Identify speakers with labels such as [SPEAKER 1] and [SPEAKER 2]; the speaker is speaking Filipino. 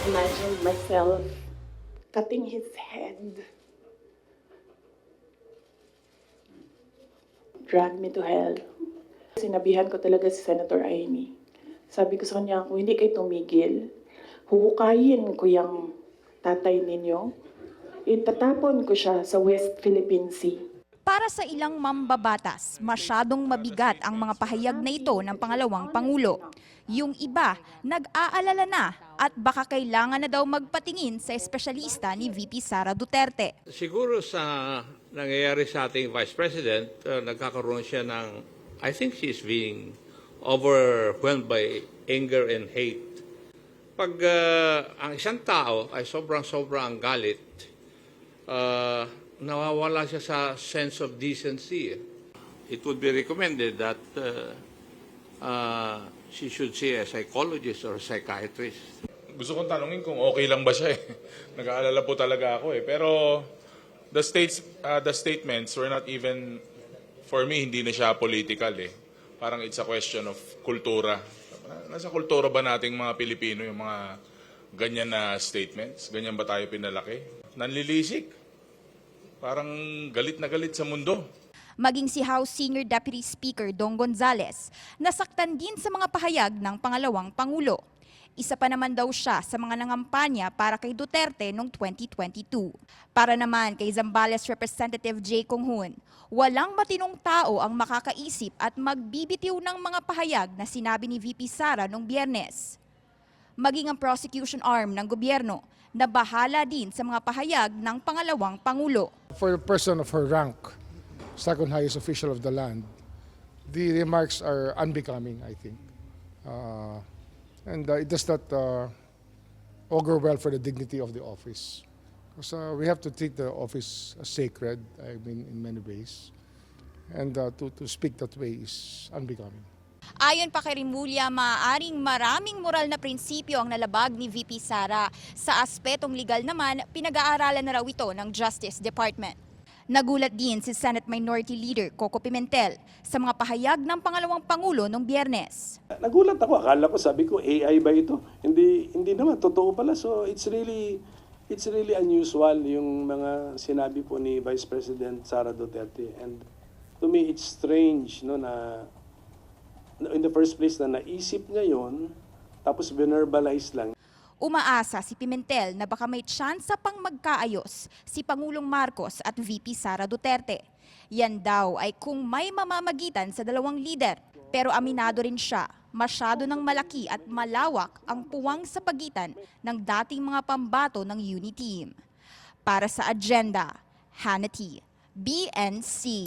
[SPEAKER 1] imagined myself cutting his head. Drag me to hell. Sinabihan ko talaga si Senator Amy. Sabi ko sa kanya, kung hindi kayo tumigil, huhukayin ko yung tatay ninyo. Itatapon ko siya sa West Philippine Sea.
[SPEAKER 2] Para sa ilang mambabatas, masyadong mabigat ang mga pahayag na ito ng pangalawang Pangulo. Yung iba, nag-aalala na at baka kailangan na daw magpatingin sa espesyalista ni VP Sara Duterte.
[SPEAKER 3] Siguro sa nangyayari sa ating Vice President, nagkakaroon siya ng, I think she's being overwhelmed by anger and hate. Pag ang isang tao ay sobrang galit, nawawala siya sa sense of decency. It would be recommended that she should see a psychologist or a psychiatrist.
[SPEAKER 4] Gusto kong tanungin kung okay lang ba siya eh. Nag-aalala po talaga ako eh. Pero the statements were not even, for me, hindi na siya political eh. Parang it's a question of kultura. Nasa kultura ba nating mga Pilipino yung mga ganyan na statements? Ganyan ba tayo pinalaki? Nanlilisik. Parang galit na galit sa mundo.
[SPEAKER 2] Maging si House Senior Deputy Speaker Dong Gonzales, nasaktan din sa mga pahayag ng pangalawang Pangulo. Isa pa naman daw siya sa mga nangampanya para kay Duterte noong 2022. Para naman kay Zambales Representative Jay Conghun, walang matinong tao ang makakaisip at magbibitiw ng mga pahayag na sinabi ni VP Sara noong Biyernes. Maging ang prosecution arm ng gobyerno na bahala din sa mga pahayag ng pangalawang Pangulo.
[SPEAKER 5] For a person of her rank, second highest official of the land, the remarks are unbecoming, I think. And it does not augur well for the dignity of the office. Because we have to treat the office as sacred, I mean, in many ways. And to speak that way is unbecoming.
[SPEAKER 2] Ayon pa kay Rimulya, maaaring maraming moral na prinsipyo ang nalabag ni VP Sara. Sa aspetong legal naman, pinag-aaralan na raw ito ng Justice Department. Nagulat din si Senate Minority Leader Coco Pimentel sa mga pahayag ng pangalawang Pangulo noong Biyernes.
[SPEAKER 6] Nagulat ako, akala ko, sabi ko, AI ba ito? Hindi naman, totoo pala. So it's really unusual yung mga sinabi po ni Vice President Sara Duterte. And to me, it's strange no, na in the first place na naisip niya yon, tapos verbalize lang.
[SPEAKER 2] Umaasa si Pimentel na baka may tsansa pang magkaayos si Pangulong Marcos at VP Sara Duterte. Yan daw ay kung may mamamagitan sa dalawang lider. Pero aminado rin siya, masyado ng malaki at malawak ang puwang sa pagitan ng dating mga pambato ng UNITEAM. Para sa Agenda, Hannity, BNC.